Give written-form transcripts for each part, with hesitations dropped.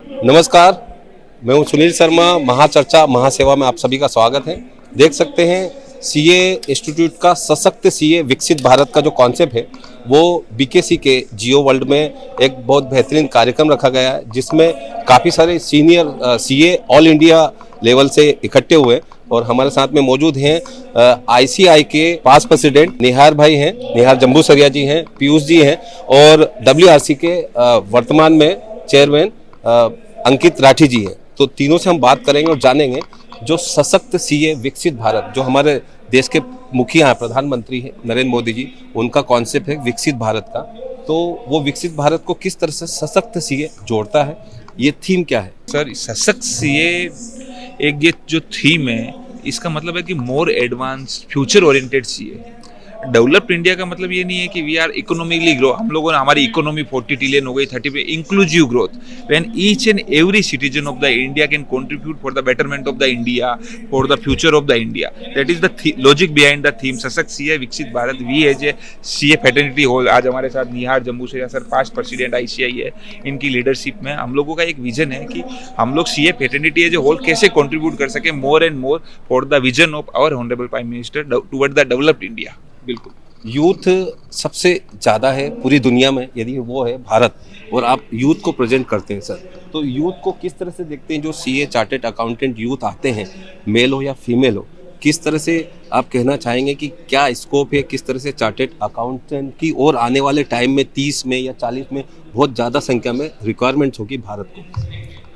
नमस्कार, मैं हूं सुनील शर्मा। महाचर्चा महासेवा में आप सभी का स्वागत है। देख सकते हैं सीए इंस्टीट्यूट का सशक्त सीए विकसित भारत का जो कॉन्सेप्ट है वो बीकेसी के जियो वर्ल्ड में एक बहुत बेहतरीन कार्यक्रम रखा गया है, जिसमें काफ़ी सारे senior CA all India level से इकट्ठे हुए और हमारे साथ में मौजूद हैं आईसीआई के पास प्रेसिडेंट निहार भाई हैं, निहार जम्बूसरिया जी हैं, पीयूष जी हैं और डब्ल्यूआरसी के वर्तमान में चेयरमैन अंकित राठी जी हैं। तो तीनों से हम बात करेंगे और जानेंगे जो सशक्त सीए विकसित भारत, जो हमारे देश के मुखिया हैं, प्रधानमंत्री हैं नरेंद्र मोदी जी, उनका कॉन्सेप्ट है विकसित भारत का। तो वो विकसित भारत को किस तरह से सशक्त सीए जोड़ता है, ये थीम क्या है? सर, सशक्त सीए एक ये जो थीम है, इसका मतलब है कि more advance future oriented CA. Developed India का मतलब ये नहीं है कि वी आर इकोनॉमिकली ग्रो, हम लोगों ने हमारी इकोनॉमी 40 ट्रिलियन हो गई, 30 पे inclusive growth, when each and every citizen of the India can contribute for the betterment of the India, for the future of the India. That is the logic behind the theme सशक्त CA विकसित भारत। We as a CA fraternity whole, आज हमारे साथ Nihar Jambusaria sir, past president ICI है, इनकी leadership में हम लोगों का एक विजन है कि हम लोग CA fraternity as a whole कैसे कंट्रीब्यूट कर सके more and more for the vision of our honourable prime minister toward the developed India. बिल्कुल, यूथ सबसे ज़्यादा है पूरी दुनिया में, यदि वो है भारत, और आप यूथ को प्रेजेंट करते हैं सर, तो यूथ को किस तरह से देखते हैं? जो सीए चार्टेड अकाउंटेंट यूथ आते हैं, मेल हो या फीमेल हो, किस तरह से आप कहना चाहेंगे कि क्या स्कोप है, किस तरह से चार्टेड अकाउंटेंट की और आने वाले टाइम में 30 में या 40 में बहुत ज़्यादा संख्या में रिक्वायरमेंट्स होगी भारत को?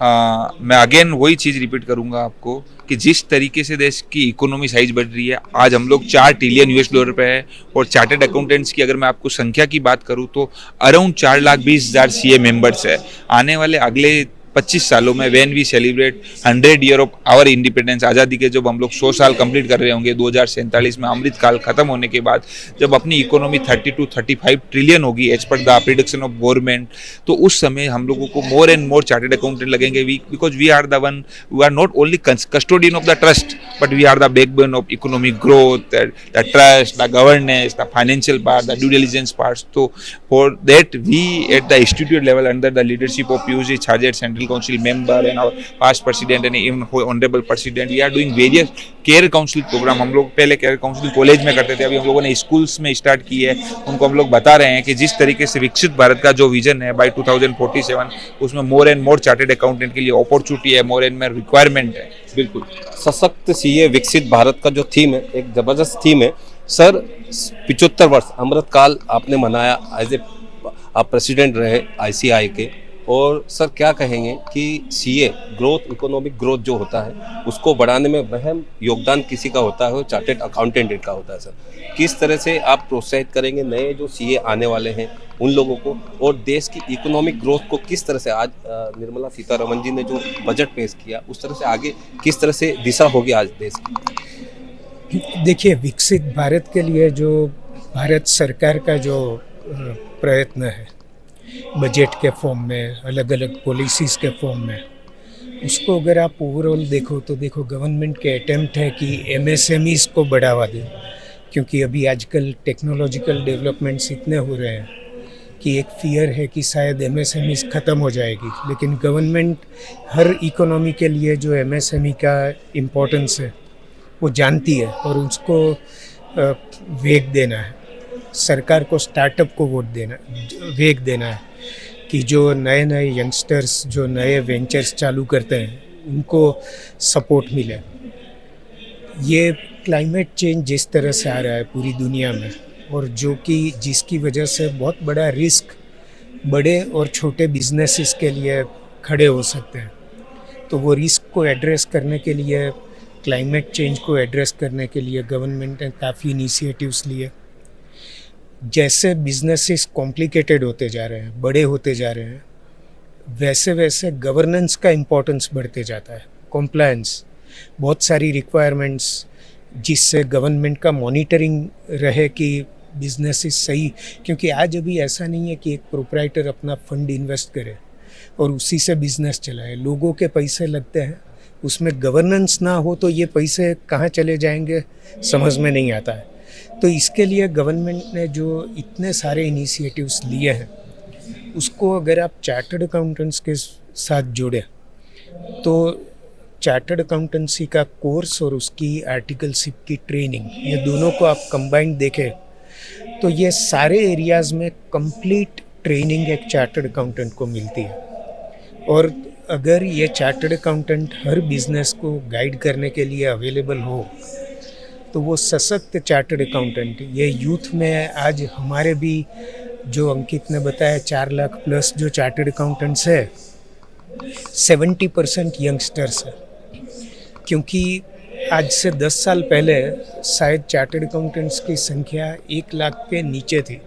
मैं अगेन वही चीज़ रिपीट करूंगा आपको कि जिस तरीके से देश की इकोनॉमी साइज बढ़ रही है, आज हम लोग 4 ट्रिलियन यूएस डॉलर पे है, और चार्टेड अकाउंटेंट्स की अगर मैं आपको संख्या की बात करूं तो अराउंड 4,20,000 सीए मेंबर्स है। आने वाले अगले 25 सालों में when we celebrate 100 year of our independence, आज़ादी के जब हम लोग 100 साल कंप्लीट कर रहे होंगे 2047 में, अमृत काल खत्म होने के बाद जब अपनी इकोनॉमी 30 to 35 ट्रिलियन होगी as per the prediction of government, तो उस समय हम लोगों को more and more chartered accountant लगेंगे। Because we are the one, we are not only custodian of the trust, but we are the backbone of economic growth, the trust, the governance, the financial part, the due diligence part. तो for that we at the institute level under the leadership of Piyush ji Chhajed, central council member and our past president and even honorable president, we are doing various care council program। हम लोग पहले care council college में करते थे, अभी हम लोगों ने स्कूल्स में स्टार्ट की है। उनको हम लोग बता रहे हैं कि जिस तरीके से विकसित भारत का जो विजन है बाय 2047, उसमें मोर एंड मोर चार्टेड अकाउंटेंट के लिए अपॉर्चुनिटी है, मोर एंड मोर रिक्वायरमेंट है। बिल्कुल, सशक्त सीए विकसित भारत का जो थीम है, एक जबरदस्त थीम है सर। 75 वर्ष अमृतकाल आपने मनाया, एज ए आप प्रेसिडेंट रहे आईसीआई के, और सर क्या कहेंगे कि सीए ग्रोथ, इकोनॉमिक ग्रोथ जो होता है उसको बढ़ाने में अहम योगदान किसी का होता है, चार्टेड अकाउंटेंट का होता है सर। किस तरह से आप प्रोत्साहित करेंगे नए जो सीए आने वाले हैं उन लोगों को, और देश की इकोनॉमिक ग्रोथ को किस तरह से, आज निर्मला सीतारमण जी ने जो बजट पेश किया उस तरह से आगे किस तरह से दिशा होगी आज देश की? देखिए, विकसित भारत के लिए जो भारत सरकार का जो प्रयत्न है बजट के फॉर्म में, अलग अलग पॉलिसीज़ के फॉर्म में, उसको अगर आप ओवरऑल देखो तो देखो गवर्नमेंट के अटेम्प्ट है कि एमएसएमईज़ को बढ़ावा दें, क्योंकि अभी आजकल टेक्नोलॉजिकल डेवलपमेंट्स इतने हो रहे हैं कि एक फियर है कि शायद एमएसएमईज़ ख़त्म हो जाएगी। लेकिन गवर्नमेंट हर इकोनॉमी के लिए जो एमएसएमई का इम्पोर्टेंस है वो जानती है, और उसको वेग देना है। सरकार को स्टार्टअप को वेग देना है कि जो नए नए यंगस्टर्स जो नए वेंचर्स चालू करते हैं उनको सपोर्ट मिले। ये क्लाइमेट चेंज जिस तरह से आ रहा है पूरी दुनिया में, और जो कि जिसकी वजह से बहुत बड़ा रिस्क बड़े और छोटे बिजनेसेस के लिए खड़े हो सकते हैं, तो वो रिस्क को एड्रेस करने के लिए, क्लाइमेट चेंज को एड्रेस करने के लिए गवर्नमेंट ने काफ़ी इनिशिएटिव्स लिए। जैसे बिजनेसेस कॉम्प्लिकेटेड होते जा रहे हैं, बड़े होते जा रहे हैं, वैसे वैसे गवर्नेंस का इम्पोर्टेंस बढ़ते जाता है। कॉम्प्लायंस, बहुत सारी रिक्वायरमेंट्स जिससे गवर्नमेंट का मॉनिटरिंग रहे कि बिजनेसेस सही, क्योंकि आज अभी ऐसा नहीं है कि एक प्रोप्राइटर अपना फंड इन्वेस्ट करे और उसी से बिजनेस चलाए। लोगों के पैसे लगते हैं, उसमें गवर्नेंस ना हो तो ये पैसे कहाँ चले जाएंगे समझ में नहीं आता है। तो इसके लिए गवर्नमेंट ने जो इतने सारे इनिशिएटिव्स लिए हैं, उसको अगर आप चार्टर्ड अकाउंटेंट्स के साथ जोड़े तो चार्टर्ड अकाउंटेंसी का कोर्स और उसकी आर्टिकलशिप की ट्रेनिंग, ये दोनों को आप कंबाइंड देखें तो ये सारे एरियाज़ में कंप्लीट ट्रेनिंग एक चार्टर्ड अकाउंटेंट को मिलती है। और अगर ये चार्टर्ड अकाउंटेंट हर बिजनेस को गाइड करने के लिए अवेलेबल हो तो वो सशक्त चार्टर्ड अकाउंटेंट, ये यूथ में आज हमारे भी जो अंकित ने बताया 4 लाख प्लस जो चार्टर्ड अकाउंटेंट्स है 70% यंगस्टर्स है। क्योंकि आज से 10 साल पहले शायद चार्टर्ड अकाउंटेंट्स की संख्या 1 लाख के नीचे थी।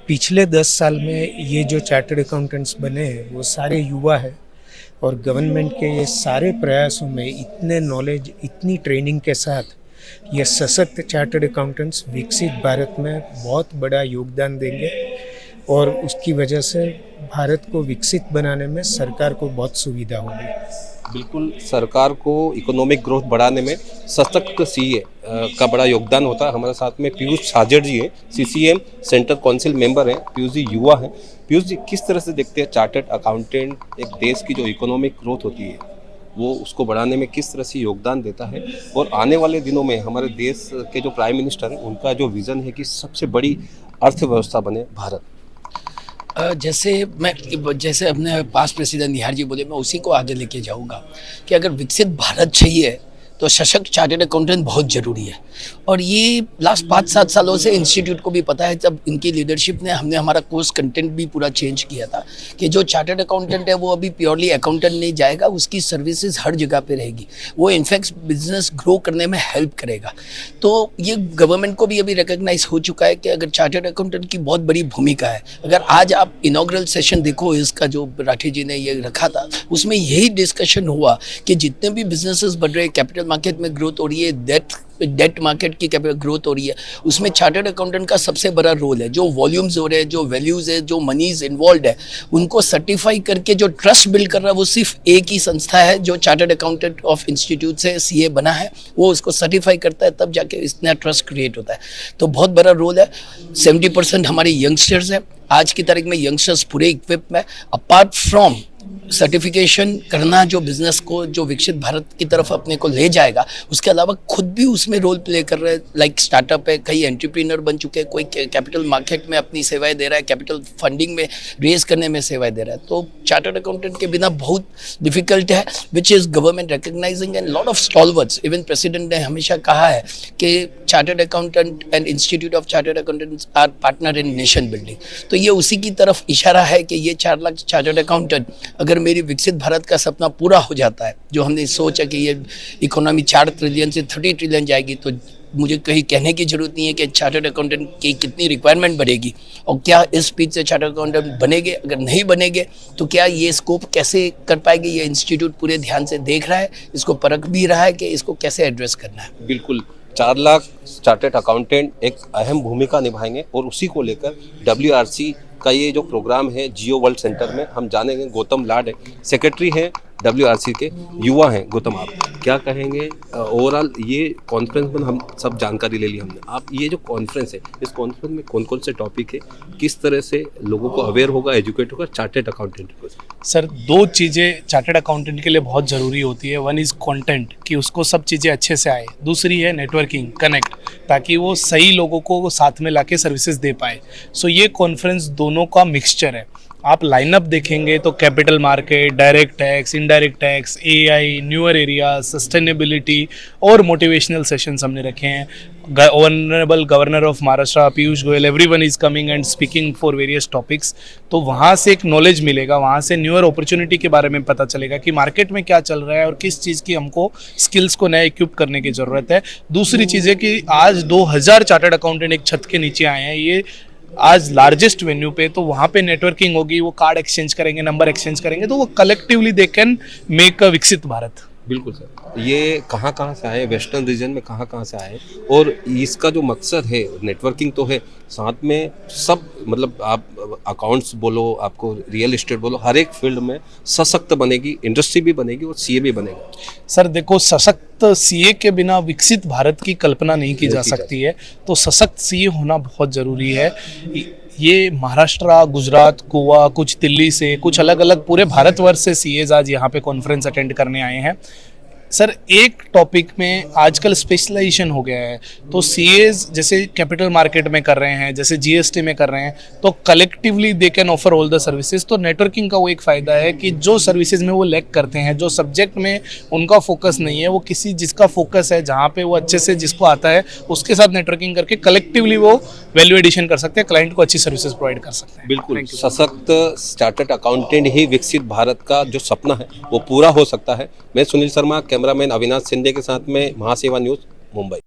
पिछले 10 साल में ये जो चार्टर्ड अकाउंटेंट्स बने हैं वो सारे युवा है और गवर्नमेंट के ये सारे प्रयासों में इतने नॉलेज, इतनी ट्रेनिंग के साथ ये सशक्त चार्टर्ड अकाउंटेंट्स विकसित भारत में बहुत बड़ा योगदान देंगे और उसकी वजह से भारत को विकसित बनाने में सरकार को बहुत सुविधा होगी। बिल्कुल, सरकार को इकोनॉमिक ग्रोथ बढ़ाने में सशक्त सीए का बड़ा योगदान होता है। हमारे साथ में पीयूष साजर जी हैं, सीसीएम सेंट्रल काउंसिल मेंबर हैं। पीयूष जी युवा हैं। पीयूष जी, किस तरह से देखते हैं चार्टर्ड अकाउंटेंट एक देश की जो इकोनॉमिक ग्रोथ होती है वो उसको बढ़ाने में किस तरह से योगदान देता है, और आने वाले दिनों में हमारे देश के जो प्राइम मिनिस्टर हैं उनका जो विज़न है कि सबसे बड़ी अर्थव्यवस्था बने भारत? जैसे अपने पास्ट प्रेसिडेंट निहार जी बोले, मैं उसी को आगे लेके जाऊंगा कि अगर विकसित भारत चाहिए तो सशक्त चार्टर्ड अकाउंटेंट बहुत ज़रूरी है। और ये लास्ट 5-7 सालों से इंस्टीट्यूट को भी पता है, जब इनकी लीडरशिप ने हमने हमारा कोर्स कंटेंट भी पूरा चेंज किया था कि जो चार्टर्ड अकाउंटेंट है वो अभी प्योरली अकाउंटेंट नहीं जाएगा, उसकी सर्विसेज हर जगह पे रहेगी, वो इनफैक्ट बिजनेस ग्रो करने में हेल्प करेगा। तो ये गवर्नमेंट को भी अभी रिकग्नाइज हो चुका है कि अगर चार्टर्ड अकाउंटेंट की बहुत बड़ी भूमिका है। अगर आज आप इनॉग्रल सेशन देखो इसका जो राठी जी ने ये रखा था, उसमें यही डिस्कशन हुआ कि जितने भी बिजनेसेस बढ़ रहे हैं, कैपिटल मार्केट में ग्रोथ हो रही है, डेट मार्केट की ग्रोथ हो रही है, उसमें चार्टर्ड अकाउंटेंट का सबसे बड़ा रोल है। जो वॉल्यूम्स हो रहे हैं, जो वैल्यूज है, जो मनीज इन्वॉल्व है, उनको सर्टिफाई करके जो ट्रस्ट बिल्ड कर रहा है वो सिर्फ एक ही संस्था है जो चार्टर्ड अकाउंटेंट ऑफ इंस्टीट्यूट से सीए बना है, वो उसको सर्टिफाई करता है, तब जाके इतना ट्रस्ट क्रिएट होता है। तो बहुत बड़ा रोल है। 70% हमारे यंगस्टर्स हैं। आज की तारीख में यंगस्टर्स पूरे इक्विप में, अपार्ट फ्रॉम सर्टिफिकेशन करना जो बिजनेस को जो विकसित भारत की तरफ अपने को ले जाएगा, उसके अलावा खुद भी उसमें रोल प्ले कर रहे हैं। लाइक स्टार्टअप है, कई एंटरप्रेन्योर बन चुके हैं, कोई कैपिटल मार्केट में अपनी सेवाएं दे रहा है, कैपिटल फंडिंग में रेज करने में सेवाएं दे रहा है। तो चार्टर्ड अकाउंटेंट के बिना बहुत डिफिकल्ट है, which is government recognizing and lot of stalwarts. Even president ने हमेशा कहा है कि chartered accountant and institute of chartered accountants are partner in nation building. तो ये उसी की तरफ इशारा है कि ये 4 लाख चार्टर्ड अकाउंटेंट, अगर मेरी विकसित भारत का सपना पूरा हो जाता है, जो हमने सोचा कि ये इकोनॉमी 4 ट्रिलियन से 30 ट्रिलियन जाएगी, तो मुझे कहीं कहने की जरूरत नहीं है कि चार्टर्ड अकाउंटेंट की कितनी रिक्वायरमेंट बढ़ेगी और क्या इस स्पीड से चार्टर्ड अकाउंटेंट बनेंगे। अगर नहीं बनेंगे तो क्या ये स्कोप कैसे कर पाएगी। ये इंस्टीट्यूट पूरे ध्यान से देख रहा है, इसको परख भी रहा है कि इसको कैसे एड्रेस करना है। बिल्कुल, 4 लाख चार्टर्ड अकाउंटेंट एक अहम भूमिका निभाएंगे और उसी को लेकर WRC का ये जो प्रोग्राम है जियो वर्ल्ड सेंटर में हम जानेंगे। गौतम लाड है, सेक्रेटरी हैं WRC के, युवा हैं। गौतम, आप क्या कहेंगे? ओवरऑल ये कॉन्फ्रेंस में हम सब जानकारी ले ली हमने। आप ये जो कॉन्फ्रेंस है, इस कॉन्फ्रेंस में कौन कौन से टॉपिक है, किस तरह से लोगों को अवेयर होगा, एजुकेट होगा चार्टर्ड अकाउंटेंट को? सर, 2 चीज़ें चार्टर्ड अकाउंटेंट के लिए बहुत ज़रूरी होती है। वन इज़ कंटेंट, कि उसको सब चीज़ें अच्छे से आए। दूसरी है नेटवर्किंग, कनेक्ट, ताकि वो सही लोगों को साथ में लाके सर्विसेज दे पाए। सो ये कॉन्फ्रेंस दोनों का मिक्सचर है। आप लाइनअप देखेंगे तो capital market, direct tax, indirect tax, AI, newer area, sustainability और मोटिवेशनल सेशंस हमने रखे हैं। Honourable governor of Maharashtra Piyush Goyal, everyone is coming and speaking for various topics. तो वहाँ से एक नॉलेज मिलेगा, वहाँ से न्यूअर अपॉर्चुनिटी के बारे में पता चलेगा कि मार्केट में क्या चल रहा है और किस चीज़ की हमको स्किल्स को नया इक्विप करने की ज़रूरत है। दूसरी चीज़ है कि आज 2000 चार्टर्ड अकाउंटेंट एक छत के नीचे आए हैं, ये आज लार्जेस्ट वेन्यू पे। तो वहाँ पे नेटवर्किंग होगी, वो कार्ड एक्सचेंज करेंगे, नंबर एक्सचेंज करेंगे, तो वो collectively they can make a विकसित भारत। बिल्कुल सर, ये कहाँ से आए, वेस्टर्न रीजन में कहाँ से आए, और इसका जो मकसद है नेटवर्किंग तो है, साथ में सब मतलब आप अकाउंट्स बोलो, आपको रियल एस्टेट बोलो, हर एक फील्ड में सशक्त बनेगी, इंडस्ट्री भी बनेगी और सीए भी बनेगा। सर देखो, सशक्त सीए के बिना विकसित भारत की कल्पना नहीं की जा सकती है, तो सशक्त सीए होना बहुत ज़रूरी है। ये महाराष्ट्र, गुजरात, गोवा, कुछ दिल्ली से, कुछ अलग अलग पूरे भारतवर्ष से सीएज आज यहाँ पे कॉन्फ्रेंस अटेंड करने आए हैं। सर, एक टॉपिक में आजकल स्पेशलाइजेशन हो गया है, तो सीएज जैसे कैपिटल मार्केट में कर रहे हैं, जैसे जीएसटी में कर रहे हैं, तो collectively they can offer all the services. तो नेटवर्किंग का वो एक फ़ायदा है कि जो सर्विसेज में वो लैक करते हैं, जो सब्जेक्ट में उनका फोकस नहीं है, वो किसी जिसका फोकस है, जहाँ पे वो अच्छे से जिसको आता है, उसके साथ नेटवर्किंग करके कलेक्टिवली वो वैल्यू एडिशन कर सकते हैं, क्लाइंट को अच्छी सर्विसेज प्रोवाइड कर सकते हैं। बिल्कुल, सशक्त चार्टर्ड अकाउंटेंट ही विकसित भारत का जो सपना है वो पूरा हो सकता है। मैं सुनील शर्मा, कैमरामैन अविनाश शिंदे के साथ में, महासेवा न्यूज़, मुंबई।